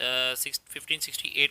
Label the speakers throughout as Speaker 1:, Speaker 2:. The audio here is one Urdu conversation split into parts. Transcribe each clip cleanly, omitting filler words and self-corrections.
Speaker 1: 1568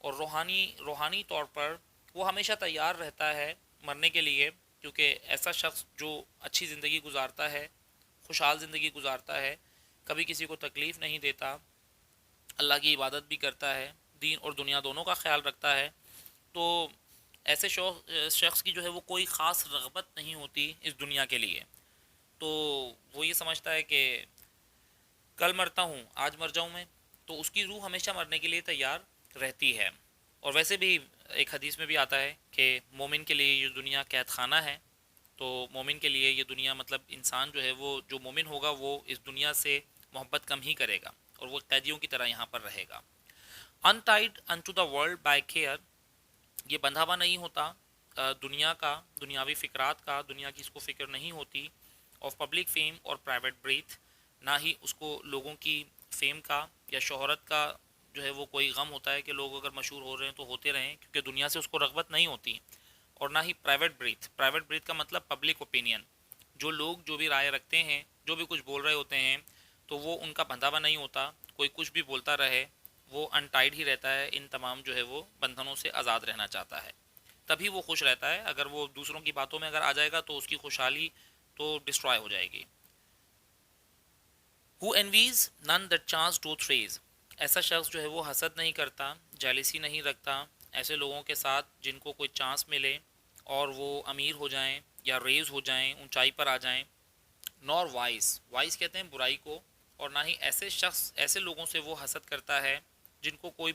Speaker 1: اور روحانی طور پر وہ ہمیشہ تیار رہتا ہے مرنے کے لیے، کیونکہ ایسا شخص جو اچھی زندگی گزارتا ہے، خوشحال زندگی گزارتا ہے، کبھی کسی کو تکلیف نہیں دیتا، اللہ کی عبادت بھی کرتا ہے، دین اور دنیا دونوں کا خیال رکھتا ہے، تو ایسے شخص کی جو ہے وہ کوئی خاص رغبت نہیں ہوتی اس دنیا کے لیے. تو وہ یہ سمجھتا ہے کہ کل مرتا ہوں، آج مر جاؤں میں، تو اس کی روح ہمیشہ مرنے کے لیے تیار رہتی ہے. اور ویسے بھی ایک حدیث میں بھی آتا ہے کہ مومن کے لیے یہ دنیا قید خانہ ہے. تو مومن کے لیے یہ دنیا مطلب انسان جو ہے وہ جو مومن ہوگا وہ اس دنیا سے محبت کم ہی کرے گا اور وہ قیدیوں کی طرح یہاں پر رہے گا. untied unto the world by care، یہ بندھا ہوا نہیں ہوتا دنیا کا، دنیاوی فکرات کا، دنیا کی اس کو فکر نہیں ہوتی. آف پبلک فیم اور پرائیویٹ بریتھ، نہ ہی اس کو لوگوں کی فیم کا یا شہرت کا جو ہے وہ کوئی غم ہوتا ہے کہ لوگ اگر مشہور ہو رہے ہیں تو ہوتے رہیں، کیونکہ دنیا سے اس کو رغبت نہیں ہوتی. اور نہ ہی پرائیویٹ بریتھ کا مطلب پبلک اوپینین، جو لوگ جو بھی رائے رکھتے ہیں، جو بھی کچھ بول رہے ہوتے ہیں، تو وہ ان کا بندھا ہوا نہیں ہوتا. کوئی کچھ بھی بولتا رہے، وہ انٹائڈ ہی رہتا ہے، ان تمام جو ہے وہ بندھنوں سے آزاد رہنا چاہتا ہے. تبھی وہ خوش رہتا ہے. اگر وہ دوسروں کی باتوں میں اگر آ جائے گا تو اس کی خوشحالی تو ڈسٹرائے ہو جائے گی. Who envies none that chance doth raise، ایسا شخص جو ہے وہ حسد نہیں کرتا، جیلسی نہیں رکھتا ایسے لوگوں کے ساتھ جن کو کوئی چانس ملے اور وہ امیر ہو جائیں یا ریز ہو جائیں، اونچائی پر آ جائیں. نور وائس کہتے ہیں برائی کو، اور نہ ہی ایسے لوگوں سے وہ حسد کرتا ہے جن کو کوئی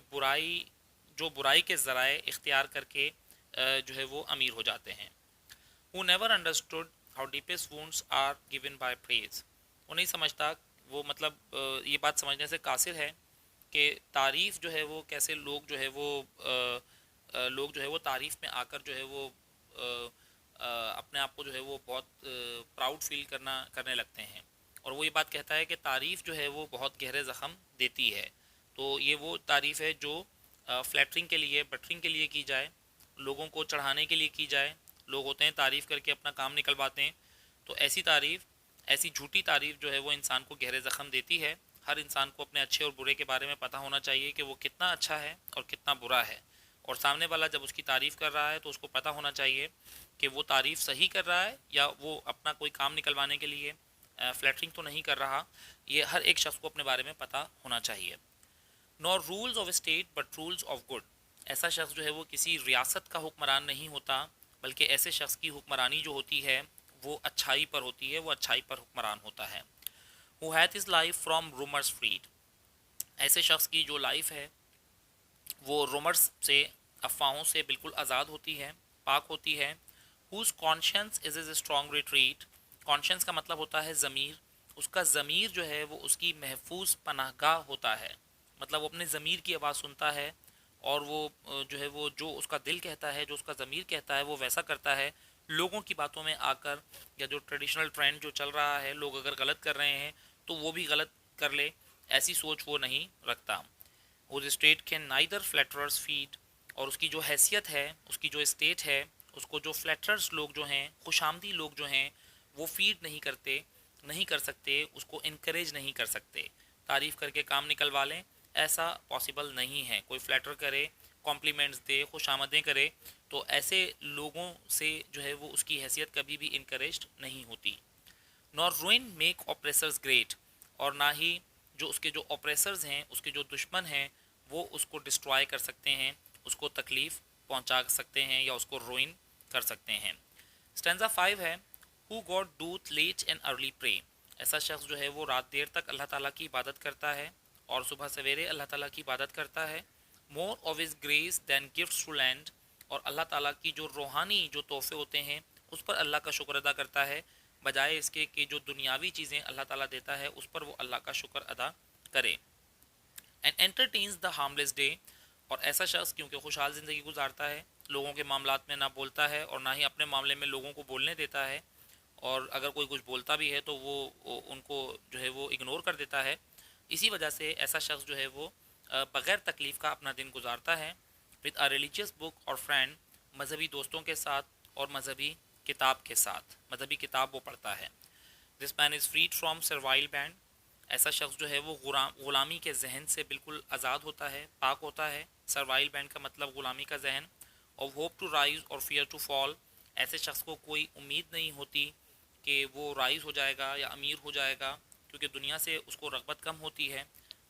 Speaker 1: جو برائی کے ذرائع اختیار کر کے جو ہے وہ امیر ہو جاتے ہیں. Who never understood how deepest wounds are given by praise، وہ نہیں سمجھتا، وہ مطلب یہ بات سمجھنے سے قاصر ہے کہ تعریف جو ہے وہ کیسے لوگ جو ہے وہ تعریف میں آ کر جو ہے وہ اپنے آپ کو جو ہے وہ بہت پراؤڈ فیل کرنے لگتے ہیں. اور وہ یہ بات کہتا ہے کہ تعریف جو ہے وہ بہت گہرے زخم دیتی ہے. تو یہ وہ تعریف ہے جو فلیٹرنگ کے لیے، بٹرنگ کے لیے کی جائے، لوگوں کو چڑھانے کے لیے کی جائے. لوگ ہوتے ہیں تعریف کر کے اپنا کام نکلواتے ہیں، تو ایسی جھوٹی تعریف جو ہے وہ انسان کو گہرے زخم دیتی ہے. ہر انسان کو اپنے اچھے اور برے کے بارے میں پتہ ہونا چاہیے کہ وہ کتنا اچھا ہے اور کتنا برا ہے. اور سامنے والا جب اس کی تعریف کر رہا ہے تو اس کو پتہ ہونا چاہیے کہ وہ تعریف صحیح کر رہا ہے یا وہ اپنا کوئی کام نکلوانے کے لیے فلیٹرنگ تو نہیں کر رہا. یہ ہر ایک شخص کو اپنے بارے میں پتہ ہونا چاہیے. Nor rules of state but rules of good, ایسا شخص جو ہے وہ کسی ریاست کا حکمران نہیں ہوتا، بلکہ ایسے شخص کی حکمرانی جو ہوتی ہے وہ اچھائی پر ہوتی ہے، وہ اچھائی پر حکمران ہوتا ہے. Who hath his life from rumors freed، ایسے شخص کی جو لائف ہے وہ رومرز سے، افواہوں سے بالکل آزاد ہوتی ہے، پاک ہوتی ہے. Whose conscience is his strong retreat، conscience کا مطلب ہوتا ہے ضمیر. اس کا ضمیر جو ہے وہ اس کی محفوظ پناہ گاہ ہوتا ہے، مطلب وہ اپنے ضمیر کی آواز سنتا ہے اور وہ جو ہے وہ جو اس کا دل کہتا ہے، جو اس کا ضمیر کہتا ہے وہ ویسا کرتا ہے. لوگوں کی باتوں میں آ کر یا جو ٹریڈیشنل ٹرینڈ جو چل رہا ہے، لوگ اگر غلط کر رہے ہیں تو وہ بھی غلط کر لے، ایسی سوچ وہ نہیں رکھتا. اس اسٹیٹ کین نائدر فلیٹررز فیڈ، اور اس کی جو حیثیت ہے، اس کی جو اسٹیٹ ہے، اس کو جو فلیٹررز لوگ جو ہیں، خوش آمدی لوگ جو ہیں، وہ فیڈ نہیں کر سکتے، اس کو انکریج نہیں کر سکتے. تعریف کر کے کام نکلوا لیں، ایسا پاسبل نہیں ہے. کوئی فلیٹر کرے، کمپلیمنٹس دے، خوش آمدیں کرے، تو ایسے لوگوں سے جو ہے وہ اس کی حیثیت کبھی بھی انکریجڈ نہیں ہوتی. نور روئن میک اوپریسرز گریٹ، اور نہ ہی جو اس کے جو اوپریسرز ہیں، اس کے جو دشمن ہیں، وہ اس کو ڈسٹرائے کر سکتے ہیں، اس کو تکلیف پہنچا سکتے ہیں یا اس کو روئن کر سکتے ہیں. اسٹینزا 5 ہے who God doth late and early pray، ایسا شخص جو ہے وہ رات دیر تک اللہ تعالیٰ کی عبادت کرتا ہے اور صبح سویرے اللہ تعالیٰ کی عبادت کرتا ہے. more of his grace than gifts to lend، اور اللہ تعالیٰ کی جو روحانی جو تحفے ہوتے ہیں اس پر اللہ کا شکر ادا کرتا ہے، بجائے اس کے کہ جو دنیاوی چیزیں اللہ تعالیٰ دیتا ہے اس پر وہ اللہ کا شکر ادا کرے. and entertains the harmless day، اور ایسا شخص کیونکہ خوشحال زندگی گزارتا ہے، لوگوں کے معاملات میں نہ بولتا ہے اور نہ ہی اپنے معاملے میں لوگوں کو بولنے دیتا ہے، اور اگر کوئی کچھ بولتا بھی ہے تو وہ ان کو جو ہے وہ اگنور کر دیتا ہے. اسی وجہ سے ایسا شخص جو ہے وہ بغیر تکلیف کا اپنا دن گزارتا ہے. with a religious book اور friend، مذہبی دوستوں کے ساتھ اور مذہبی کتاب کے ساتھ، مذہبی کتاب وہ پڑھتا ہے. this man is freed from servile band، ایسا شخص جو ہے وہ غلامی کے ذہن سے بالکل آزاد ہوتا ہے، پاک ہوتا ہے. سروائل بینڈ کا مطلب غلامی کا ذہن. اور ہوپ ٹو رائز اور فیئر ٹو فال، ایسے شخص کو کوئی امید نہیں ہوتی کہ وہ رائز ہو جائے گا یا امیر ہو جائے گا، کیونکہ دنیا سے اس کو رغبت کم ہوتی ہے.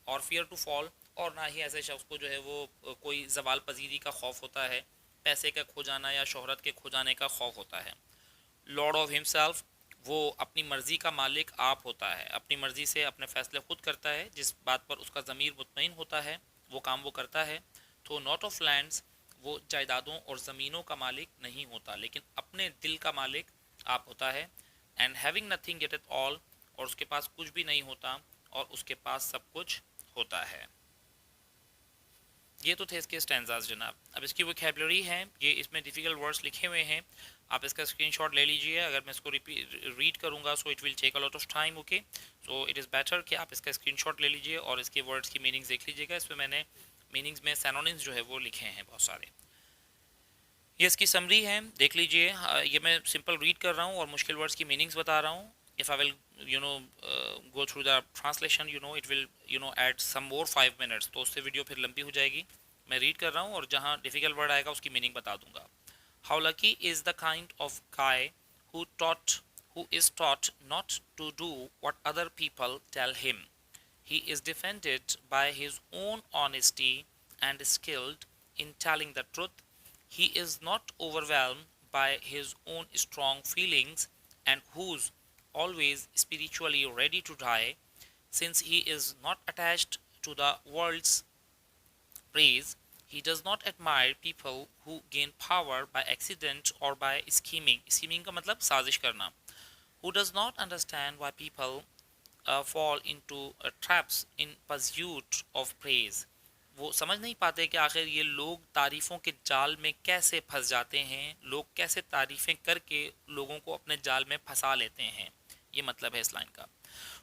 Speaker 1: اور فیئر ٹو فال، اور نہ ہی ایسے شخص کو جو ہے وہ کوئی زوال پذیری کا خوف ہوتا ہے، پیسے کا کھو جانا یا شہرت کے کھو جانے کا خوف ہوتا ہے. لارڈ آف ہمسیلف، وہ اپنی مرضی کا مالک آپ ہوتا ہے، اپنی مرضی سے اپنے فیصلے خود کرتا ہے، جس بات پر اس کا ضمیر مطمئن ہوتا ہے وہ کام وہ کرتا ہے. تو ناٹ آف لینڈس، وہ جائیدادوں اور زمینوں کا مالک نہیں ہوتا لیکن اپنے دل کا مالک آپ ہوتا ہے. And having nothing get it all, اور اس کے پاس کچھ بھی نہیں ہوتا اور اس کے پاس سب کچھ ہوتا ہے. یہ تو تھے اس کے اسٹینزاز جناب. اب اس کی ویکیبلری ہے، یہ اس میں ڈیفیکلٹ ورڈز لکھے ہوئے ہیں، آپ اس کا اسکرین شاٹ لے لیجئے. اگر میں اس کو ریڈ کروں گا so it will take a lot of time. Okay, so it is better کہ آپ اس کا اسکرین شاٹ لے لیجئے اور اس کے ورڈز کی میننگز دیکھ لیجئے گا. اس میں نے میننگز میں سینونیمز جو ہے وہ لکھے ہیں بہت سارے. یہ اس کی سمری ہے، دیکھ لیجئے. یہ میں سمپل ریڈ کر رہا ہوں اور مشکل ورڈز کی میننگز بتا رہا ہوں. if I will go through the translation, it will add some more 5 minutes, تو اس سے ویڈیو پھر لمبی ہو جائے گی. میں ریڈ کر رہا ہوں اور جہاں ڈیفیکلٹ ورڈ آئے گا اس کی میننگ بتا دوں گا. How lucky is the kind of guy who is taught not to do what other people tell him. He is defended by his own honesty and skilled in telling the truth. He is not overwhelmed by his own strong feelings and who's always spiritually ready to die. Since he is not attached to the world's praise, he does not admire people who gain power by accident or by scheming. Scheming کا مطلب سازش کرنا. Who does not understand why people fall into traps in pursuit of praise. وہ سمجھ نہیں پاتے کہ آخر یہ لوگ تعریفوں کے جال میں کیسے پھنس جاتے ہیں، لوگ کیسے تعریفیں کر کے لوگوں کو اپنے جال میں پھنسا لیتے ہیں. یہ مطلب ہے اس لائن کا.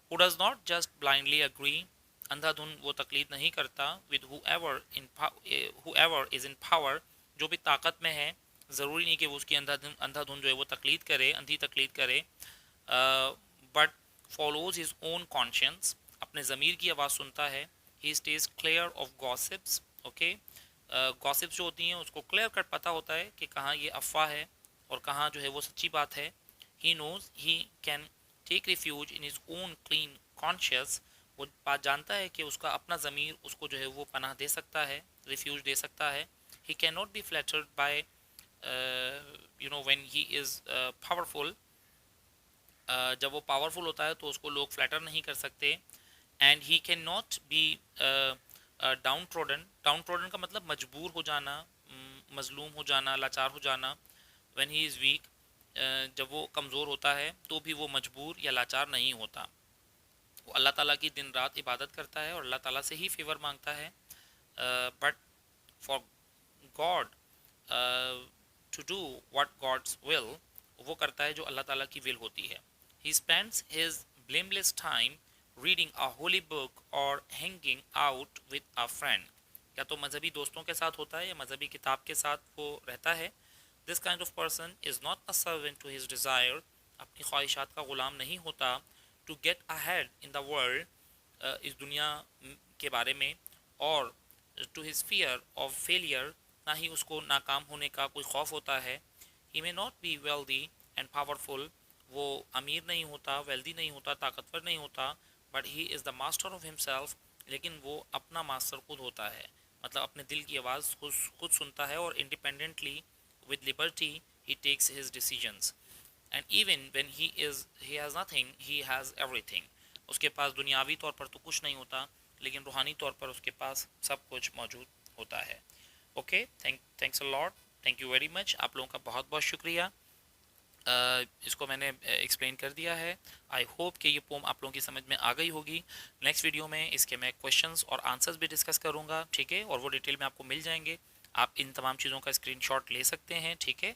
Speaker 1: Who does not just blindly agree، اندھا دھن وہ تقلید نہیں کرتا. with whoever is in power، جو بھی طاقت میں ہے ضروری نہیں کہ وہ اس کی اندھا دھن جو ہے وہ تقلید کرے، اندھی تقلید کرے. but follows his own conscience، اپنے ضمیر کی آواز سنتا ہے. he stays clear of gossips. okay، gossips جو ہوتی ہیں اس کو کلیئر کٹ پتہ ہوتا ہے کہ کہاں یہ افواہ ہے اور کہاں جو ہے وہ سچی بات ہے. he knows he can take refuge in his own clean conscience، وہ بات جانتا ہے کہ اس کا اپنا ضمیر اس کو جو ہے وہ پناہ دے سکتا ہے، ریفیوج دے سکتا ہے. he cannot be flattered by when he is powerful، جب وہ پاورفل ہوتا ہے تو اس کو لوگ فلیٹر نہیں کر سکتے. And he can not be downtrodden کا مطلب مجبور ہو جانا، مظلوم ہو جانا، لاچار ہو جانا. وین ہی از ویک، جب وہ کمزور ہوتا ہے تو بھی وہ مجبور یا لاچار نہیں ہوتا. وہ اللہ تعالیٰ کی دن رات عبادت کرتا ہے اور اللہ تعالیٰ سے ہی فیور مانگتا ہے. But for God to do what God's will, وہ کرتا ہے جو اللہ تعالیٰ کی ول ہوتی ہے. He spends his blameless time reading a holy book or hanging out with a friend. کیا تو مذہبی دوستوں کے ساتھ ہوتا ہے یا مذہبی کتاب کے ساتھ وہ رہتا ہے. This kind of person is not a servant to his desire، اپنی خواہشات کا غلام نہیں ہوتا. To get ahead in the world، اس دنیا کے بارے میں. اور to his fear of failure، نہ ہی اس کو ناکام ہونے کا کوئی خوف ہوتا ہے. He may not be wealthy and powerful، وہ امیر نہیں ہوتا، ویلدی نہیں ہوتا، طاقتور نہیں ہوتا. But he is the master of himself, لیکن وہ اپنا ماسٹر خود ہوتا ہے، مطلب اپنے دل کی آواز خود سنتا ہے اور independently with liberty he takes his decisions. And even when he has nothing he has everything, اس کے پاس دنیاوی طور پر تو کچھ نہیں ہوتا لیکن روحانی طور پر اس کے پاس سب کچھ موجود ہوتا ہے. Okay, thanks a lot, thank you very much. آپ لوگوں کا بہت بہت شکریہ. اس کو میں نے ایکسپلین کر دیا ہے. آئی ہوپ کہ یہ پوم آپ لوگوں کی سمجھ میں آ گئی ہوگی. نیکسٹ ویڈیو میں اس کے میں کویشچنس اور آنسرز بھی ڈسکس کروں گا، ٹھیک ہے، اور وہ ڈیٹیل میں آپ کو مل جائیں گے. آپ ان تمام چیزوں کا اسکرین شاٹ لے سکتے ہیں، ٹھیک ہے.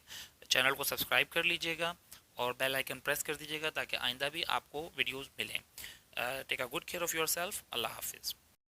Speaker 1: چینل کو سبسکرائب کر لیجئے گا اور بیل آئیکن پریس کر دیجئے گا تاکہ آئندہ بھی آپ کو ویڈیوز ملیں. Take a good care of yourself. اللہ حافظ.